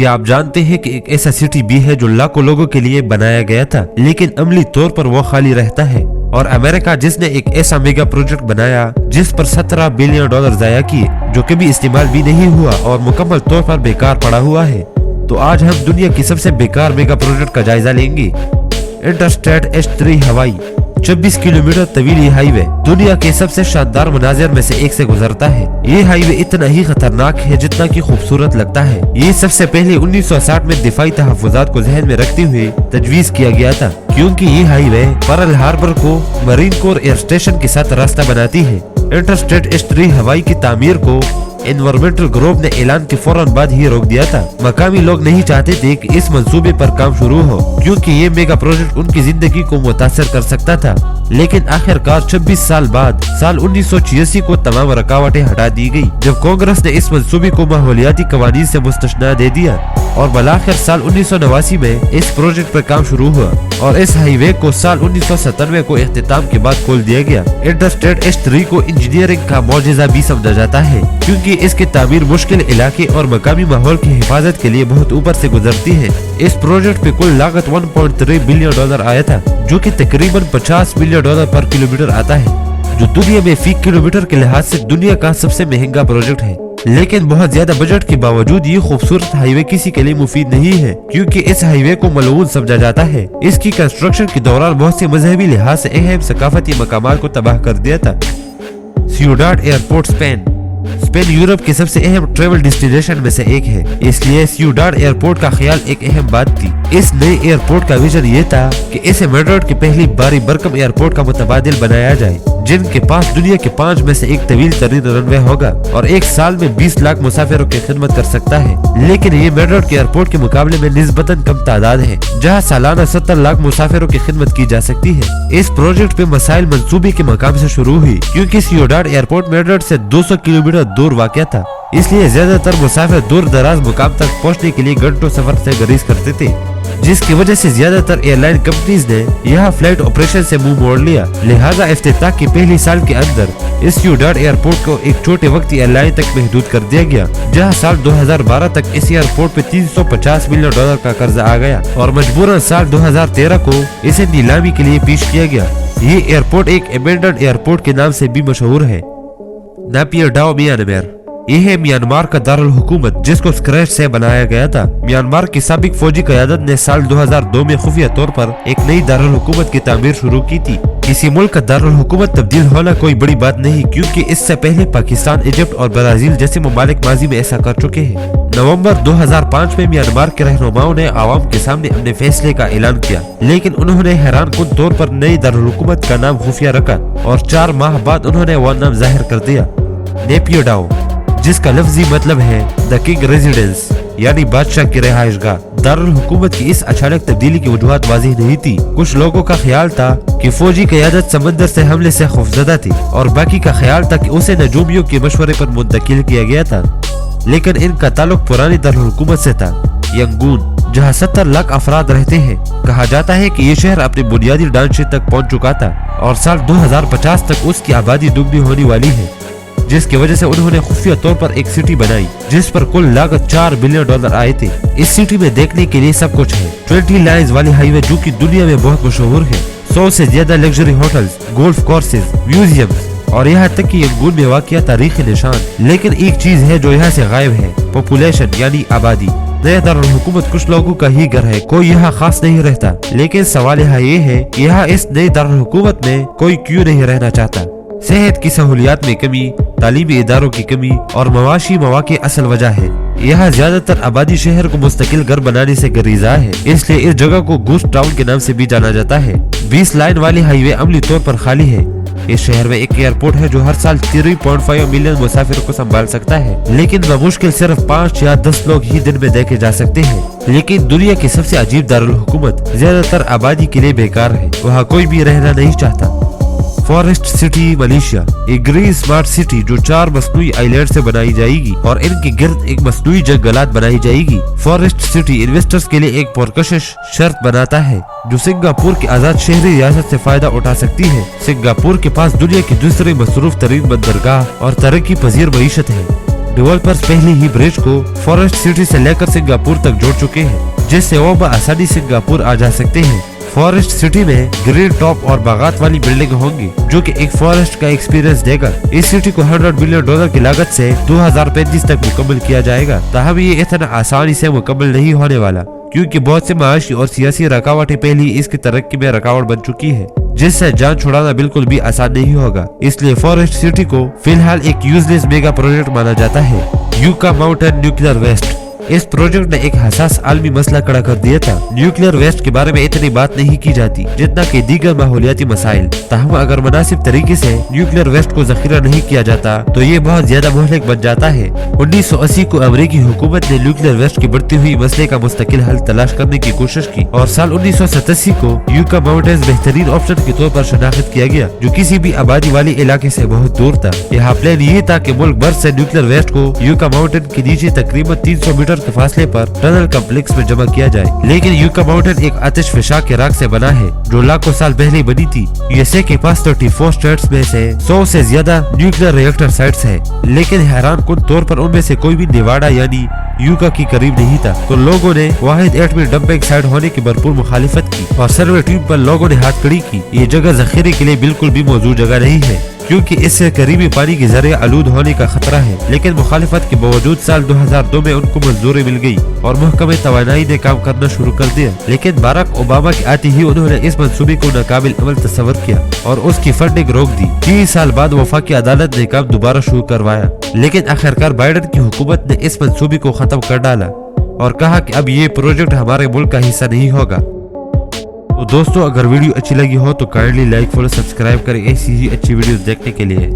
क्या आप जानते हैं कि एक ऐसा सिटी भी है जो लाखों लोगों के लिए बनाया गया था, लेकिन अमली तौर पर वो खाली रहता है। और अमेरिका जिसने एक ऐसा मेगा प्रोजेक्ट बनाया जिस पर 17 बिलियन डॉलर जाया किए, जो कभी इस्तेमाल भी नहीं हुआ और मुकम्मल तौर पर बेकार पड़ा हुआ है। तो आज हम दुनिया की सबसे बेकार मेगा प्रोजेक्ट का जायजा लेंगे। इंटरस्टेट H3 हवाई 26 किलोमीटर तवील ये हाईवे दुनिया के सबसे शानदार मनाजिर में से एक से गुजरता है। ये हाईवे इतना ही खतरनाक है जितना कि खूबसूरत लगता है। ये सबसे पहले 1960 में दिफाई तहफ़्फ़ुज़ात को जहन में रखते हुए तजवीज किया गया था, क्योंकि ये हाईवे पर्ल हार्बर को मरीन कोर एयर स्टेशन के साथ रास्ता बनाती है। इंटरस्टेट H3 हवाई की तामीर को एनवायरमेंटल ग्रुप ने ऐलान के फौरन बाद ही रोक दिया था। मकामी लोग नहीं चाहते थे कि इस मंसूबे पर काम शुरू हो, क्योंकि ये मेगा प्रोजेक्ट उनकी जिंदगी को मुतासर कर सकता था। लेकिन आखिरकार 26 साल बाद साल 1986 को तमाम रुकावटें हटा दी गई, जब कांग्रेस ने इस मंसूबे को माहौलियाती कवानीन से मुस्तस्ना दे दिया और बलाखिर साल 1989 में इस प्रोजेक्ट पर काम शुरू हुआ और इस हाईवे को साल 1997 को इख्तिताम के बाद खोल दिया गया। इंटरस्टेट H3 को इंजीनियरिंग का मौजज़ा भी समझा जाता है, क्योंकि इसकी तामीर मुश्किल इलाके और मकामी माहौल की हिफाजत के लिए बहुत ऊपर से गुजरती है। इस प्रोजेक्ट पे कुल लागत 1.3 बिलियन डॉलर आया था, जो कि तकरीबन 50 मिलियन डॉलर पर किलोमीटर आता है, जो दुनिया में फी किलोमीटर के लिहाज से दुनिया का सबसे महंगा प्रोजेक्ट है। लेकिन बहुत ज्यादा बजट के बावजूद ये खूबसूरत हाईवे किसी के लिए मुफीद नहीं है, क्योंकि इस हाईवे को मलऊन समझा जाता है। इसकी कंस्ट्रक्शन के दौरान बहुत से मजहबी लिहाज से अहम सकाफती मकामात को तबाह कर दिया था। सियुडाड एयरपोर्ट स्पेन यूरोप के सबसे अहम ट्रेवल डेस्टिनेशन में से एक है, इसलिए सियुडाड एयरपोर्ट का ख्याल एक अहम बात थी। इस नए एयरपोर्ट का विजन ये था कि इसे मैड्रिड की पहली बारी बरकम एयरपोर्ट का मुतबादिल बनाया जाए, जिनके पास दुनिया के 5 में से एक तवील तरीन रनवे होगा और एक साल में 20 लाख मुसाफिरों की खिदमत कर सकता है। लेकिन ये मैड्रिड के एयरपोर्ट के मुकाबले में निस्बतन कम तादाद है, जहाँ सालाना 70 लाख मुसाफिरों की खिदमत की जा सकती है। इस प्रोजेक्ट पे मसाइल मंसूबे के मकाम से शुरू हुई, क्योंकि सियुडाड एयरपोर्ट मैड्रिड से 200 किलोमीटर दूर वाक़या था, इसलिए ज्यादातर मुसाफिर दूर दराज मुकाम तक पहुँचने के लिए घंटों सफर से गुरेज करते थे, जिसकी वजह से ज्यादातर एयरलाइन कंपनीज ने यहाँ फ्लाइट ऑपरेशन से मुंह मोड़ लिया। लिहाजा इफ्तिताह के पहले साल के अंदर इस सियुडाड एयरपोर्ट को एक छोटे वक्ती एयरलाइन तक महदूद कर दिया गया, जहाँ साल 2012 तक इस एयरपोर्ट पे 350 मिलियन डॉलर का कर्जा आ गया और मजबूरन साल 2013 को इसे नीलामी के लिए पेश किया गया। ये एयरपोर्ट एक अबेंडन्ड एयरपोर्ट के नाम से भी मशहूर है। नापियर डाओ म्यांमार, यह है म्यांमार का दारुल हुकूमत, जिसको स्क्रैच से बनाया गया था। म्यांमार की साबिक फौजी क़यादत ने साल 2002 में खुफिया तौर पर एक नई दारुल हुकूमत की तामीर शुरू की थी। किसी मुल्क का दारुल हुकूमत तब्दील होना कोई बड़ी बात नहीं, क्योंकि इससे पहले पाकिस्तान, इजिप्ट और ब्राजील जैसे ममालिक माजी में ऐसा कर चुके हैं। नवंबर 2005 में म्यांमार के रहनुमाओं ने आवाम के सामने अपने फैसले का ऐलान किया, लेकिन उन्होंने हैरानकुन तौर पर नई दारुल हुकूमत का नाम खुफिया रखा और 4 माह बाद उन्होंने वो नाम जाहिर कर दिया, नेपियर डाओ, जिसका लफ्जी मतलब है द किंग रेजिडेंस, यानी बादशाह की रिहाइशगाह। दारुल हुकूमत की इस अचानक तब्दीली की वजूहत वाज़ेह नहीं थी। कुछ लोगों का ख्याल था कि फौजी क़यादत समंदर से हमले से खौफजदा थी और बाकी का ख्याल था कि उसे नजूमियों के मशवरे पर मुंतकिल किया गया था। लेकिन इनका ताल्लुक पुरानी दारुल हुकूमत से था, यंगून, जहाँ 70 लाख अफराद रहते हैं। कहा जाता है कि ये शहर अपने बुनियादी ढांचे तक पहुँच चुका था और साल 2050 तक उसकी आबादी दुगनी होने वाली है, जिसकी वजह से उन्होंने खुफिया तौर पर एक सिटी बनाई जिस पर कुल लागत 4 बिलियन डॉलर आए थे। इस सिटी में देखने के लिए सब कुछ है। 20 लाइन्स वाली हाईवे जो कि दुनिया में बहुत मशहूर है, 100 से ज्यादा luxury hotels, golf courses, museums और यहाँ तक कि यंगून में वाक़िया तारीखी निशान। लेकिन एक चीज है जो यहाँ से गायब है, पॉपुलेशन यानी आबादी। नया दारुल हुकूमत कुछ लोगों का ही घर है, कोई यहाँ खास नहीं रहता। लेकिन सवाल यहाँ ये है कि यहाँ इस नई दारुल हुकूमत में कोई क्यों नहीं रहना चाहता। सेहत की सहूलियात में कमी, तालीमी इदारों की कमी और मवाशी मौके असल वजह है। यहाँ ज्यादातर आबादी शहर को मुस्तकिल घर बनाने से गुरेज़ा है, इसलिए इस जगह को गोस्ट टाउन के नाम से भी जाना जाता है। 20 लाइन वाली हाईवे अमली तौर पर खाली है। इस शहर में एक एयरपोर्ट है जो हर साल 3.5 मिलियन मुसाफिरों को संभाल सकता है, लेकिन बमुश्किल सिर्फ 5 या 10 लोग ही दिन में देखे जा सकते हैं। लेकिन दुनिया की सबसे अजीब दारुल हुकूमत ज्यादातर आबादी के लिए बेकार है, वहाँ कोई भी रहना नहीं चाहता। फॉरेस्ट सिटी मलेशिया, एक ग्रीन स्मार्ट सिटी जो 4 मसनूई आइलैंड से बनाई जाएगी और इनके गिर्द एक मसनूई जंगलात बनाई जाएगी। फॉरेस्ट सिटी इन्वेस्टर्स के लिए एक पुरकशिश शर्त बनाता है जो सिंगापुर की आजाद शहरी रियासत से फायदा उठा सकती है। सिंगापुर के पास दुनिया की दूसरी मसरूफ तरीन बंदरगाह और तरक्की पजीर मईशत है। डेवलपर्स पहले ही ब्रिज को फॉरेस्ट सिटी से लेकर सिंगापुर तक जोड़ चुके हैं, जिससे वो आसानी सिंगापुर आ जा सकते हैं। फॉरेस्ट सिटी में ग्रीन टॉप और बागात वाली बिल्डिंग होंगी, जो कि एक फॉरेस्ट का एक्सपीरियंस देगा। इस सिटी को $100 बिलियन की लागत से 2035 तक मुकम्मल किया जाएगा। ताहम ये इतना आसानी से मुकम्मल नहीं होने वाला, क्योंकि बहुत से माशी और सियासी रुकावटें पहले इसकी तरक्की में रुकावट बन चुकी है, जिससे जान छुड़ाना बिल्कुल भी आसान नहीं होगा। इसलिए फॉरेस्ट सिटी को फिलहाल एक यूजलेस मेगा प्रोजेक्ट माना जाता है। Yucca Mountain nuclear waste. इस प्रोजेक्ट ने एक हसास आलमी मसला खड़ा कर दिया था। न्यूक्लियर वेस्ट के बारे में इतनी बात नहीं की जाती जितना कि दीगर माहौलियाती मसाइल। ताहम अगर मुनासिब तरीके से न्यूक्लियर वेस्ट को जखीरा नहीं किया जाता तो ये बहुत ज्यादा मुहलिक बन जाता है। 1980 को अमेरिकी हुकूमत ने न्यूक्लियर वेस्ट की बढ़ती हुई मसले का मुस्तकिल हल तलाश करने की कोशिश की और साल 1987 को यूका माउंटेन्स बेहतरीन ऑप्शन के तौर पर शनाख्त किया गया, जो किसी भी आबादी वाले इलाके से बहुत दूर था। यहाँ प्लान ये था कि मुल्क भर से न्यूक्लियर वेस्ट को यूका माउंटेन के नीचे तकरीबन 300 मीटर के फासले पर टनल कम्प्लेक्स में जमा किया जाए। लेकिन यूका माउंटेन एक आतिश फिशा के राख से बना है, जो लाखों साल पहले बनी थी। यूएसए के पास 34 स्टेट्स में से 100 से ज्यादा न्यूक्लियर रिएक्टर साइट्स है, लेकिन हैरान कुन तौर पर उनमें से कोई भी नेवाडा यानी यूका की करीब नहीं था। तो लोगों ने वाहिद एटमी डंपिंग साइट होने की भरपूर मुखालिफत की और सर्वे टीम पर लोगों ने हाथ खड़ी की। ये जगह जखीरे के लिए बिल्कुल भी मौजूद जगह नहीं है, क्योंकि इससे करीबी पानी के जरिए आलूद होने का खतरा है। लेकिन मुखालिफत के बावजूद साल 2002 में उनको मंजूरी मिल गई और महकमे तवानाई ने काम करना शुरू कर दिया। लेकिन बाराक ओबामा के आते ही उन्होंने इस मंसूबे को नाकाबिल अमल तस्वर किया और उसकी फंडिंग रोक दी। 30 साल बाद वफाकी अदालत ने काम दोबारा शुरू करवाया, लेकिन आखिरकार बाइडेन की हुकूमत ने इस मंसूबे को खत्म कर डाला और कहा कि अब ये प्रोजेक्ट हमारे मुल्क का हिस्सा नहीं होगा। तो दोस्तों, अगर वीडियो अच्छी लगी हो तो काइंडली लाइक फॉलो सब्सक्राइब करें ऐसी ही अच्छी वीडियोस देखने के लिए।